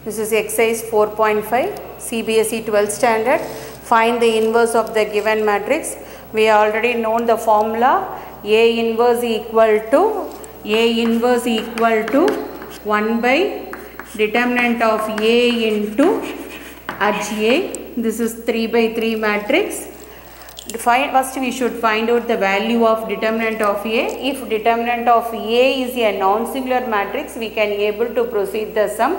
This is exercise 4.5 CBSE 12th standard. Find the inverse of the given matrix. We already known the formula. A inverse equal to 1 by determinant of A into H A. This is 3 by 3 matrix. First we should find out the value of determinant of A. If determinant of A is a non-singular matrix, we can able to proceed the sum.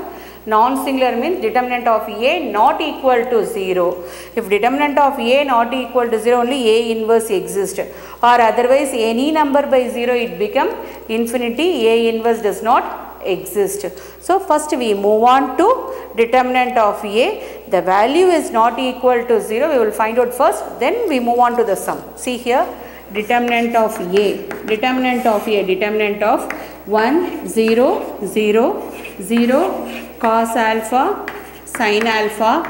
Non-singular means determinant of A not equal to 0. If determinant of A not equal to 0, only A inverse exists, or otherwise any number by 0 it become infinity. A inverse does not exist. So first we move on to determinant of A. The value is not equal to 0. We will find out first, then we move on to the sum. See here, determinant of A, determinant of 1 0 0 0 cos alpha sin alpha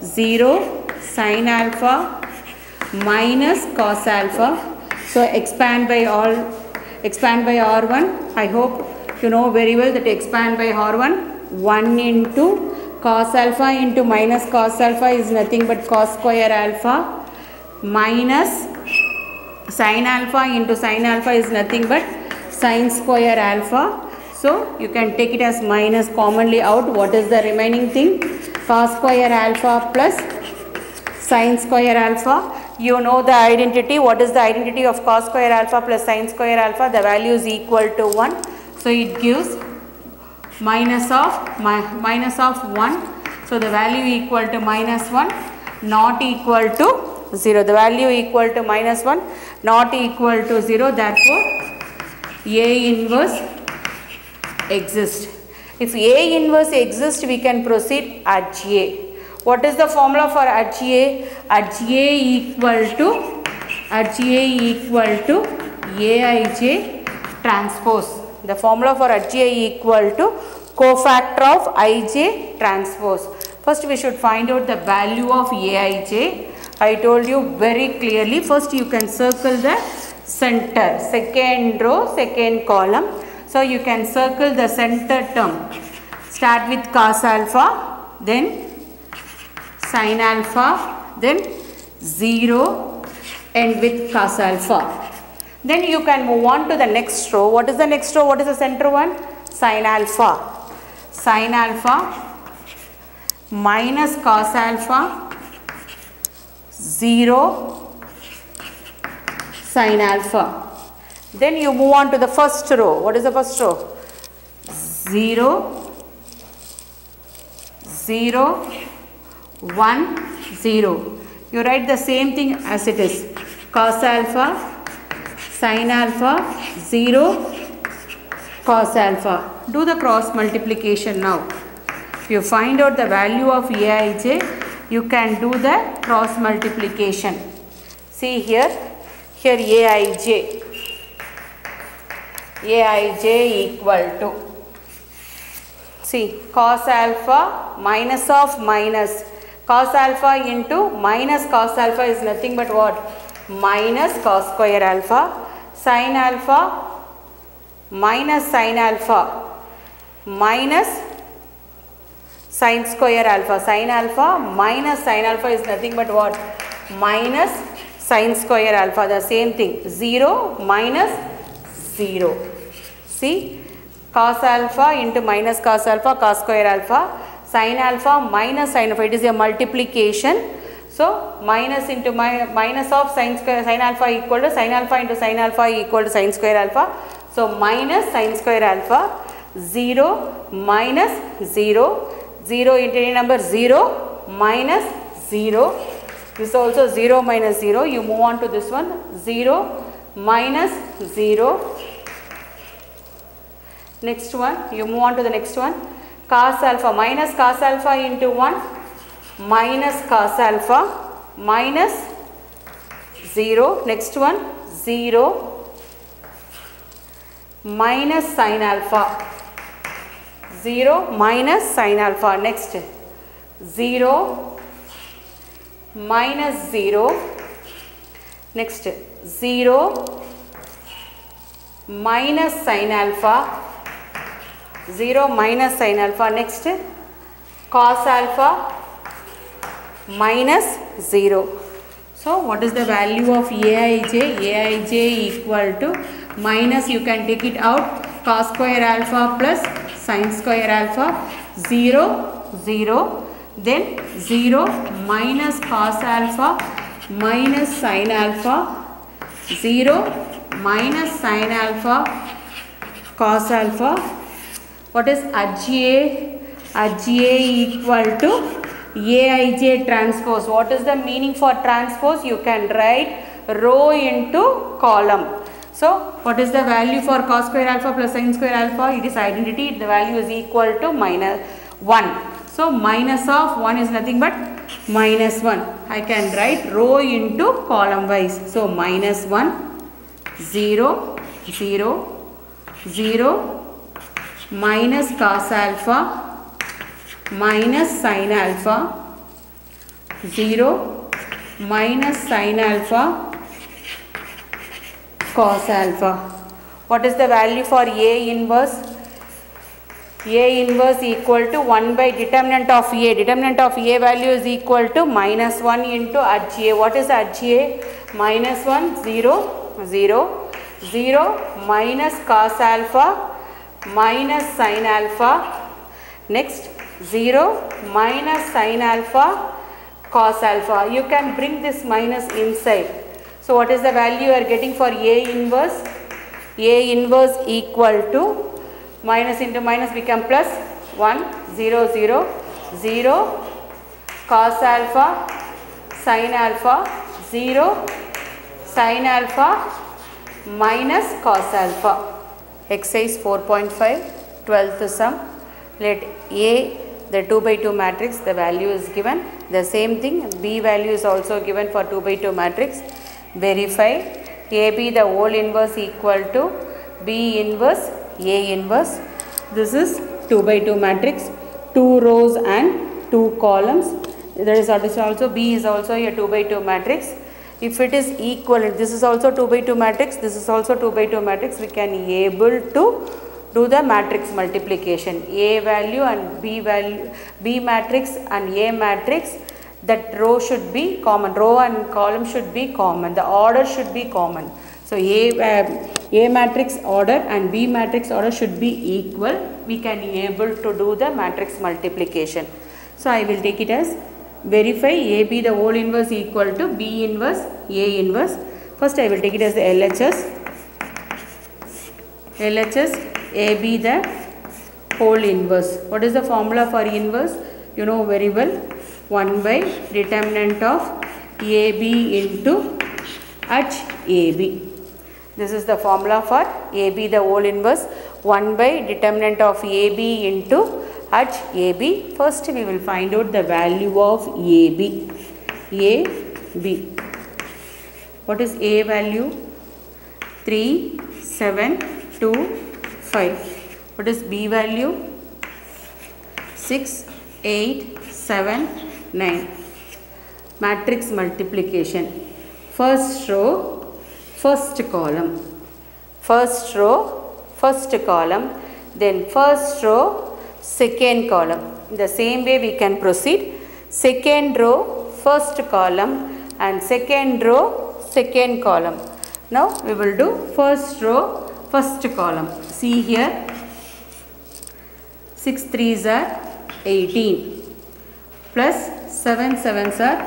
0 sin alpha minus cos alpha. So expand by R1. I hope you know very well that expand by R1, 1 into cos alpha into minus cos alpha is nothing but cos square alpha, minus sin alpha into sin alpha is nothing but sin square alpha. So you can take it as minus commonly out. What is the remaining thing? Cos square alpha plus sin square alpha. You know the identity. What is the identity of cos square alpha plus sin square alpha? The value is equal to 1. So it gives minus of 1. So the value equal to minus 1, not equal to 0. The value equal to minus 1, not equal to 0. Therefore A inverse exists. If A inverse exists, we can proceed HA. What is the formula for HA? HA equal to Aij transpose. The formula for HA equal to cofactor of Ij transpose. First we should find out the value of Aij. I told you very clearly. First you can circle the center, second row, second column. So you can circle the center term. Start with cos alpha, then sin alpha, then 0, end with cos alpha. Then you can move on to the next row. What is the next row? What is the center one? Sin alpha. Sin alpha minus cos alpha 0 sin alpha. Then you move on to the first row. What is the first row? 0 0 1 0. You write the same thing as it is. Cos alpha sin alpha 0 cos alpha. Do the cross multiplication now. If you find out the value of Aij, you can do the cross multiplication. See here Aij equal to, see, cos alpha minus of minus, cos alpha into minus cos alpha is nothing but what? Minus cos square alpha, sin alpha minus sin alpha minus sin square alpha, sin alpha minus sin alpha is nothing but what? Minus sin square alpha. The same thing, 0 minus 0. See, cos alpha into minus cos alpha, cos square alpha, sin alpha minus sin alpha. It is a multiplication. So minus into minus of sin alpha equal to sin alpha into sin alpha equal to sin square alpha. So minus sin square alpha, 0 minus 0, 0 into any number, 0 minus 0. This is also 0 minus 0. You move on to this one, 0 minus 0. Next one, you move on to the next one. Cos alpha minus cos alpha into 1 minus cos alpha minus 0. Next one, 0 minus sin alpha. 0 minus sin alpha. Next, 0 minus 0. Next, 0 minus sin alpha, 0 minus sin alpha. Next cos alpha minus 0. So what is the value of Aij? Aij equal to minus, you can take it out, cos square alpha plus sin square alpha, 0, 0, then 0 minus cos alpha minus sin alpha, 0 minus sin alpha cos alpha. What is Aj? Aj equal to Aij transpose. What is the meaning for transpose? You can write row into column. So what is the value for cos square alpha plus sin square alpha? It is identity. The value is equal to minus 1. So minus of 1 is nothing but minus 1. I can write row into column wise. So minus 1, 0, 0, 0, minus cos alpha minus sin alpha, 0 minus sin alpha cos alpha. What is the value for A inverse? A inverse equal to 1 by determinant of A. Determinant of A value is equal to minus 1 into Aj. What is Aj? Minus 1, 0, 0, 0 minus cos alpha minus sin alpha. Next 0 minus sin alpha cos alpha. You can bring this minus inside. So what is the value you are getting for A inverse? A inverse equal to minus into minus become plus 1, 0, 0, 0 cos alpha sin alpha, 0 sin alpha minus cos alpha. Exercise 4.5, 12th sum. Let A, the 2 by 2 matrix, the value is given. The same thing, B value is also given for 2 by 2 matrix. Verify AB the whole inverse equal to B inverse A inverse. This is 2 by 2 matrix, 2 rows and 2 columns. There is also B is also a 2 by 2 matrix. If it is equivalent, this is also 2 by 2 matrix, this is also 2 by 2 matrix, we can able to do the matrix multiplication. A value and B value, B matrix and A matrix, that row should be common, row and column should be common, the order should be common. So A matrix order and B matrix order should be equal. We can able to do the matrix multiplication. So I will take it as verify AB the whole inverse equal to B inverse A inverse. First I will take it as the LHS AB the whole inverse. What is the formula for inverse? You know very well, 1 by determinant of AB into HAB. This is the formula for AB the whole inverse, 1 by determinant of AB into HAB. First we will find out the value of AB. AB. What is A value? 3, 7, 2, 5. What is B value? 6, 8, 7, 9. Matrix multiplication. First row, first column. First row, first column. Then first row, second column. In the same way we can proceed. Second row, first column and second row, second column. Now we will do first row, first column. See here, 6 3s are 18 plus 7 7s are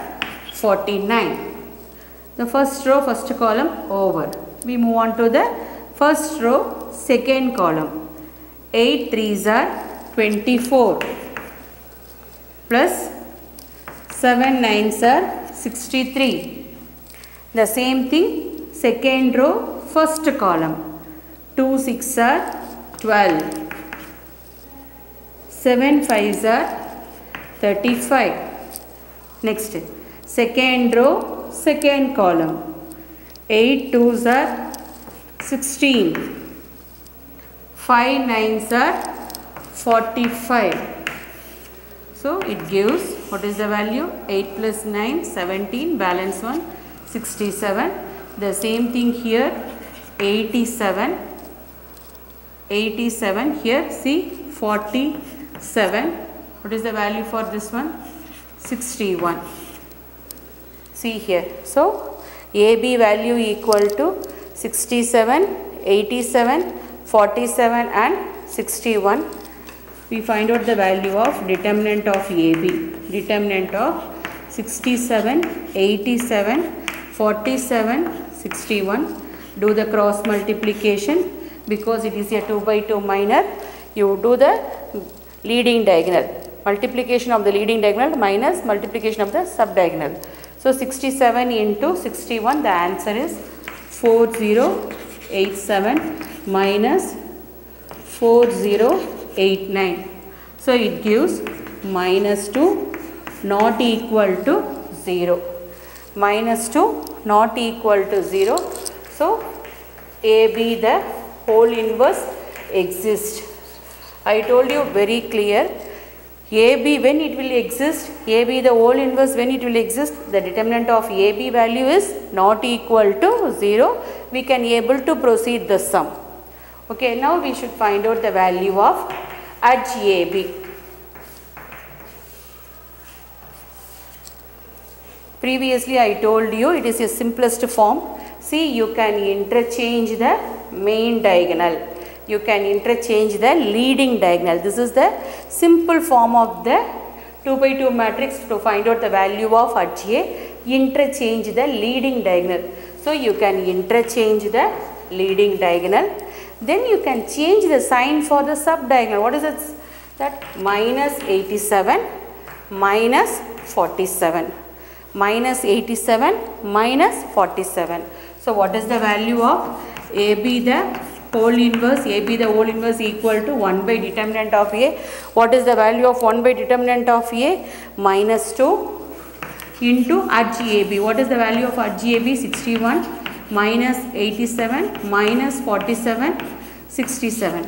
49. The first row, first column over. We move on to the first row, second column. 8 3s are 24 plus 7 9s are 63. The same thing, second row, first column. 2 6s are 12. 7 5s are 35. Next, second row, second column. 8 2s are 16. 5 9s are 45. So it gives, what is the value? 8 plus 9, 17, balance 1, 67. The same thing here, 87. 87 here, see, 47. What What is the value for this one? 61. See here. So AB value equal to 67, 87, 47 and 61. We find out the value of determinant of AB. Determinant of 67, 87, 47, 61. Do the cross multiplication. Because it is a 2 by 2 minor, you do the leading diagonal. Multiplication of the leading diagonal minus multiplication of the subdiagonal. So 67 into 61, the answer is 4087 minus 4089. So it gives -2 not equal to 0. -2 not equal to 0. So AB the whole inverse exists. I told you very clear. AB when it will exist, AB the whole inverse when it will exist, the determinant of AB value is not equal to 0. We can able to proceed the sum. Okay, now we should find out the value of edge AB. Previously I told you it is a simplest form. See, you can interchange the main diagonal. You can interchange the leading diagonal. This is the simple form of the 2 by 2 matrix to find out the value of edge A. Interchange the leading diagonal. So you can interchange the leading diagonal. Then you can change the sign for the subdiagonal. What is it? That -87 minus 47. -87 minus 47. So what is the value of AB the whole inverse? AB the whole inverse equal to 1 by determinant of A. What is the value of 1 by determinant of A? -2 into edge AB. What is the value of edge AB? 61 minus 87 minus 47, 67.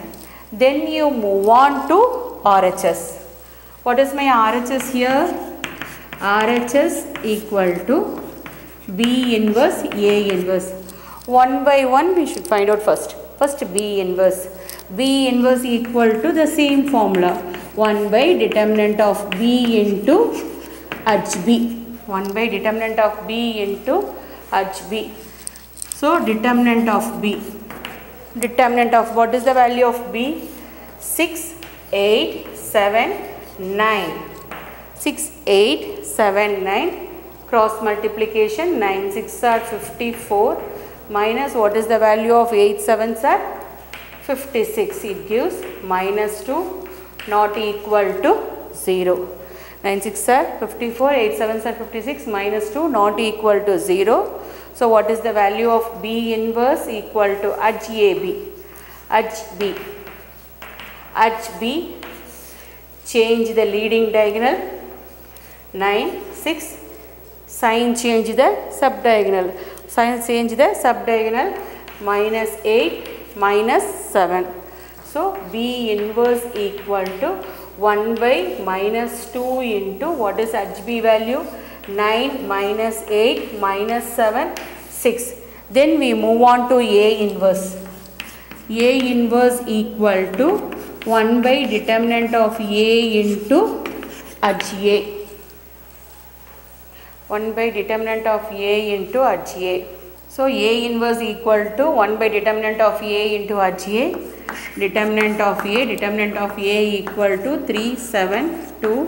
Then you move on to RHS. What is my RHS here? RHS equal to B inverse A inverse. One by one we should find out first. First B inverse. B inverse equal to the same formula. 1 by determinant of B into edge B. 1 by determinant of B into edge B. So determinant of B. Determinant of what is the value of B? 6, 8, 7, 9. 6, 8, 7, 9. Cross multiplication. 9 6 are 54. Minus what is the value of 8 7s are 56. It gives -2 not equal to 0. 9 6 are 54, 8 7s are 56, -2 not equal to 0. So what is the value of B inverse? Equal to edge AB. Edge B. Edge B. Change the leading diagonal. 9 6. Sign change the subdiagonal. Sign change the subdiagonal. -8 -7. So B inverse equal to 1 by -2 into what is edge B value? 9 -8 -7 6. Then we move on to A inverse. A inverse equal to 1 by determinant of A into edge A. 1 by determinant of A into edge A. So A inverse equal to 1 by determinant of A into edge A. Determinant of A equal to 3, 7, 2,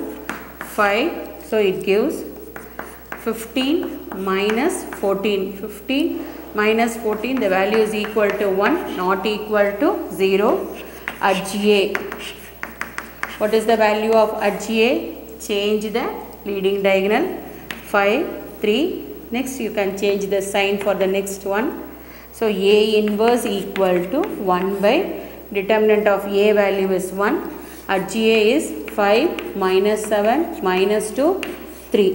5. So it gives 15 minus 14. 15 minus 14, the value is equal to 1, not equal to 0. Edge A. What is the value of edge A? Change the leading diagonal. 5, 3. Next you can change the sign for the next one. So A inverse equal to 1 by determinant of A value is 1. Edge A is 5 minus 7 minus 2, 3.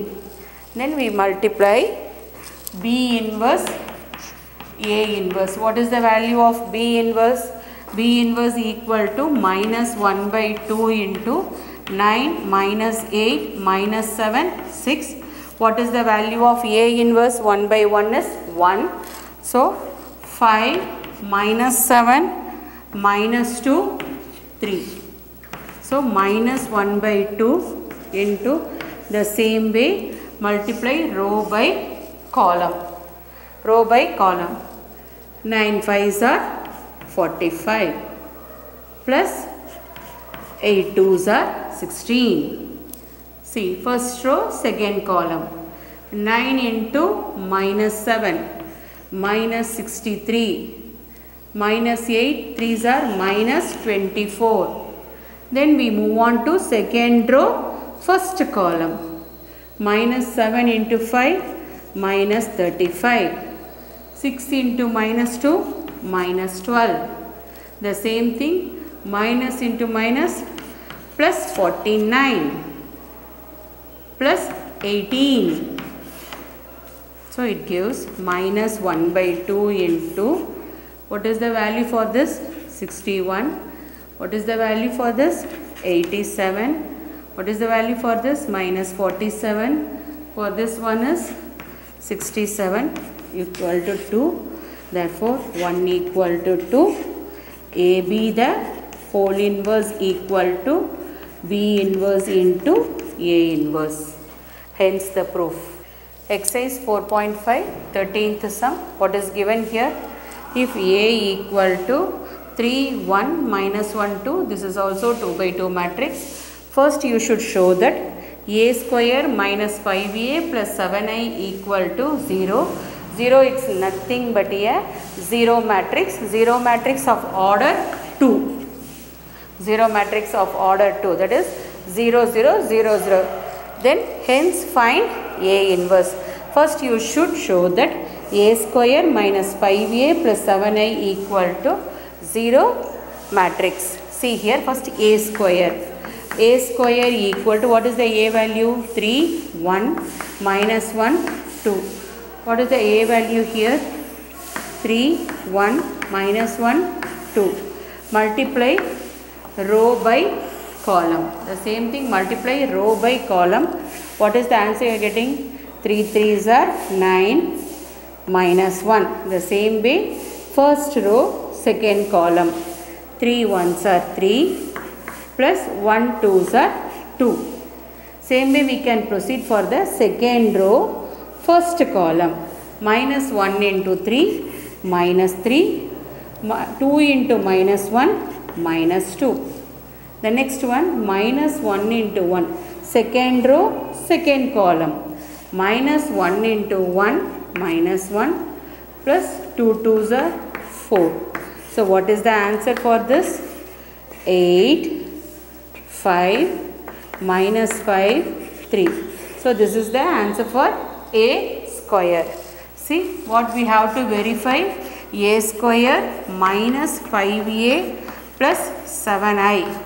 Then we multiply B inverse A inverse. What is the value of B inverse? B inverse equal to -1 by 2 into 9 minus 8 minus 7, 6. What is the value of A inverse? 1 by 1 is 1. So 5 minus 7 minus 2, 3. So minus 1 by 2 into the same way multiply row by column. Row by column. 9 5s are 45 plus 8 2s are 16. See, first row, second column. 9 into minus 7 minus 63 minus 8 3s are minus 24. Then we move on to second row, first column. Minus 7 into 5 minus 35. 6 into minus 2 minus 12. The same thing, minus into minus plus 49 plus 18. So it gives minus 1 by 2 into, what is the value for this? 61. What is the value for this? 87. What is the value for this? Minus 47. For this one is 67 equal to 2. Therefore 1 equal to 2. AB the whole inverse equal to B inverse into A inverse. Hence the proof. Exercise 4.5, 13th sum. What is given here? If A equal to 3, 1, minus 1, 2, this is also 2 by 2 matrix. First you should show that A square minus 5A plus 7I equal to 0. 0 it's nothing but a 0 matrix. 0 matrix of order 2. 0 matrix of order 2, that is 0, 0, 0, 0. Then hence find A inverse. First you should show that A square minus 5A plus 7I equal to 0 matrix. See here, first A square. A square equal to, what is the A value? 3, 1, minus 1, 2. What is the A value here? 3, 1, minus 1, 2. Multiply row by column. The same thing, multiply row by column. What is the answer you are getting? 3 3s are 9 minus 1. The same way, first row, second column. 3 1s are 3 plus 1 2s are 2. Same way we can proceed for the second row, first column. Minus 1 into 3 minus 3. 2 into minus 1 minus 2. The next one, minus 1 into 1. Second row, second column. Minus 1 into 1 minus 1 plus 2 2s are 4. So what is the answer for this? 8, 5, minus 5, 3. So this is the answer for A square. See what we have to verify? A square minus 5A plus 7I.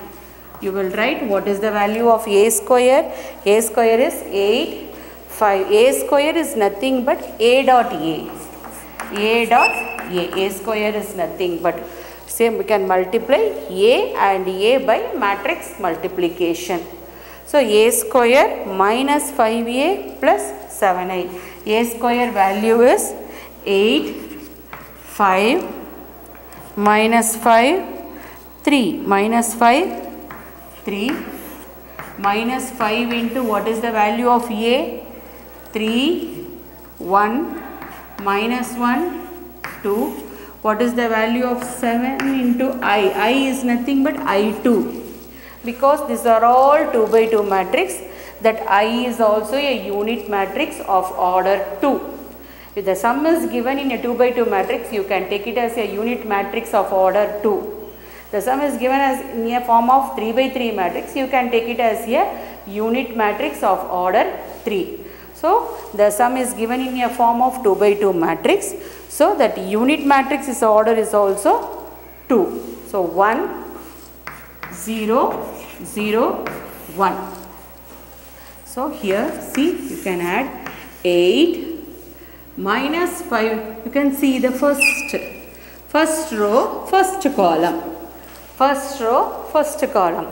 You will write what is the value of A square. A square is 8, 5. A square is nothing but A dot A. A dot A. A square is nothing but, same we can multiply A and A by matrix multiplication. So A square minus 5A plus 7I. A square value is 8, 5, minus 5, 3, minus 5, 3, minus 5 into, what is the value of A? 3, 1, minus 1, 2. What is the value of 7 into I? I is nothing but I2. Because these are all 2 by 2 matrix, that I is also a unit matrix of order 2. If the sum is given in a 2 by 2 matrix, you can take it as a unit matrix of order 2. The sum is given as in a form of 3 by 3 matrix, you can take it as a unit matrix of order 3. So the sum is given in a form of 2 by 2 matrix. So that unit matrix is order is also 2. So 1, 0, 0, 1. So here see, you can add 8 minus 5. You can see the first row, first column. First row, first column.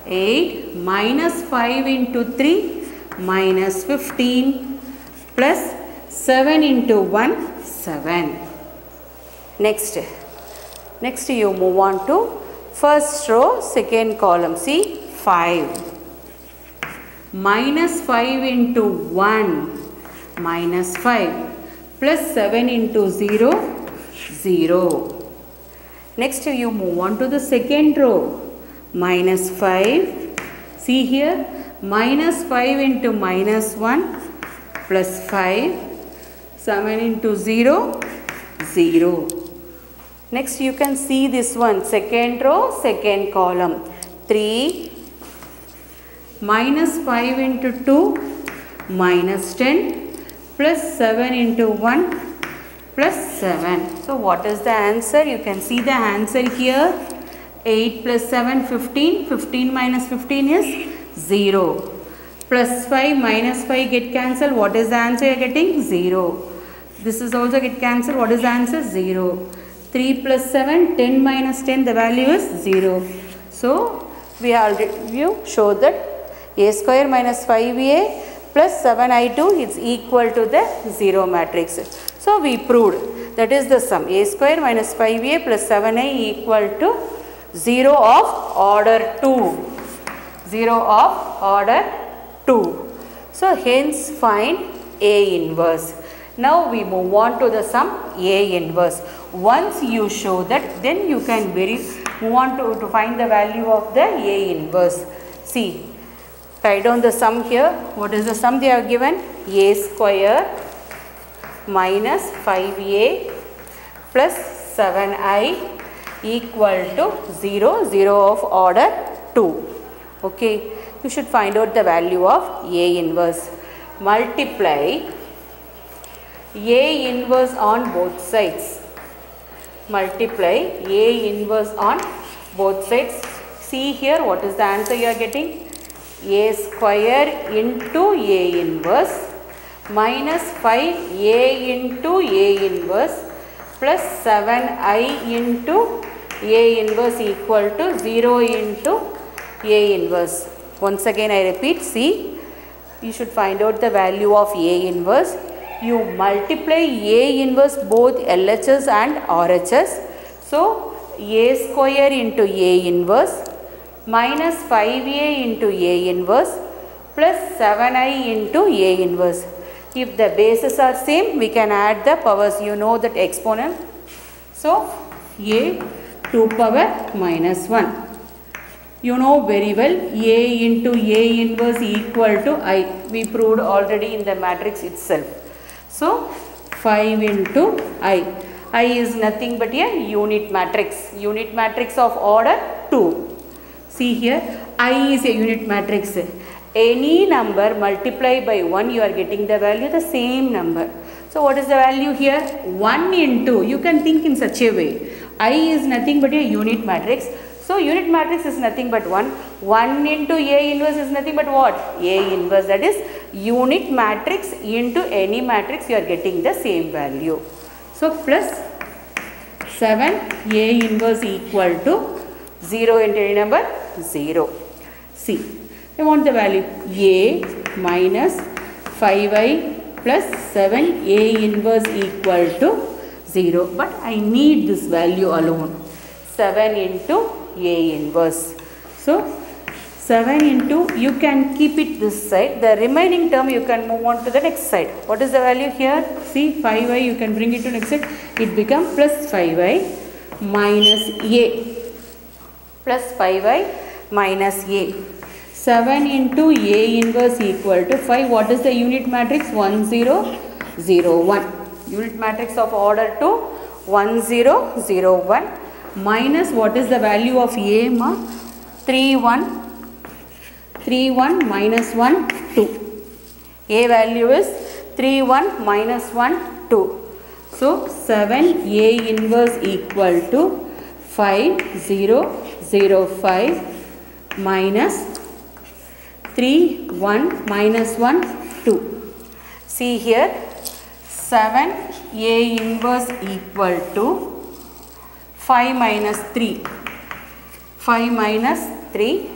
8 minus 5 into 3 minus 15 plus 7 into 1, 7. Next you move on to first row, second column. See, 5. Minus 5 into 1, minus 5. Plus 7 into 0, 0. Next you move on to the second row. Minus 5. See here, minus 5 into minus 1 plus 5. 7 into 0, 0. Next you can see this one, second row, second column. 3. Minus 5 into 2, minus 10. Plus 7 into 1, plus 7. So what is the answer? You can see the answer here. 8 plus 7, 15. 15 minus 15 is 0. Plus 5 minus 5 get cancelled. What is the answer you are getting? 0. This is also get cancelled. What is the answer? 0. 3 plus 7, 10 minus 10, the value is 0. So we already showed that a square minus 5a plus 7i2 is equal to the 0 matrix. So we proved that is the sum. A square minus 5a plus 7i equal to 0 of order 2. 0 of order 2. So hence find A inverse. Now we move on to the sum A inverse. Once you show that, then you can move on to find the value of the A inverse. See, write down the sum here. What is the sum they have given? A square minus 5a plus 7i equal to 0, 0 of order 2. Okay, you should find out the value of A inverse. Multiply A inverse on both sides. Multiply A inverse on both sides. See here, what is the answer you are getting? A square into A inverse minus 5A into A inverse plus 7I into A inverse equal to 0 into A inverse. Once again I repeat, see, you should find out the value of A inverse. You multiply A inverse both LHS and RHS. So A square into A inverse minus 5A into A inverse plus 7I into A inverse. If the bases are same, we can add the powers. You know that exponent. So A 2 power minus 1. You know very well, A into A inverse equal to I. We proved already in the matrix itself. So 5 into I. I is nothing but a unit matrix. Unit matrix of order 2. See here, I is a unit matrix. Any number multiplied by 1, you are getting the value the same number. So what is the value here? 1 into, you can think in such a way. I is nothing but a unit matrix. So unit matrix is nothing but 1. 1 into A inverse is nothing but what? A inverse, that is unit matrix into any matrix, you are getting the same value. So plus 7 A inverse equal to 0 into any number? 0. See, I want the value A minus 5I plus 7 A inverse equal to 0. But I need this value alone. 7 into A inverse. So 7 into, you can keep it this side. The remaining term you can move on to the next side. What is the value here? See, 5i, you can bring it to next side. It becomes plus 5i minus A. Plus 5i minus A. 7 into A inverse equal to 5. What is the unit matrix? 1, 0, 0, 1. Unit matrix of order 2, 1, 0, 0, 1. Minus what is the value of A? 3, 1. 3, 1 minus 1, 2. A value is 3, 1 minus 1, 2. So 7 A inverse equal to 5, 0, 0, 5 minus 3, 1 minus 1, 2. See here, 7 A inverse equal to 5 minus 3. 5 minus 3.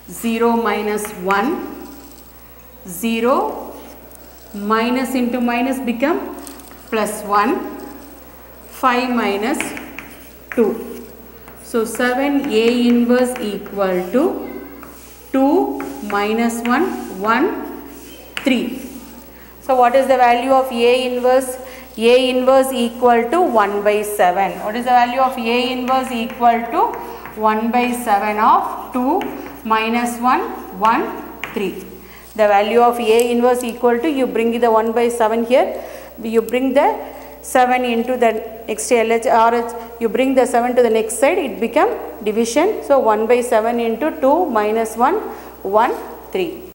0 minus 1, 0 minus into minus become plus 1, 5 minus 2. So 7 A inverse equal to 2 minus 1, 1, 3. So what is the value of A inverse? A inverse equal to 1 by 7. What is the value of A inverse equal to 1 by 7 of 2 minus 1, 1, 3. The value of A inverse equal to, you bring the 1 by 7 here, you bring the 7 into the next LH, RH, you bring the 7 to the next side, it become division. So 1 by 7 into 2 minus 1, 1, 3.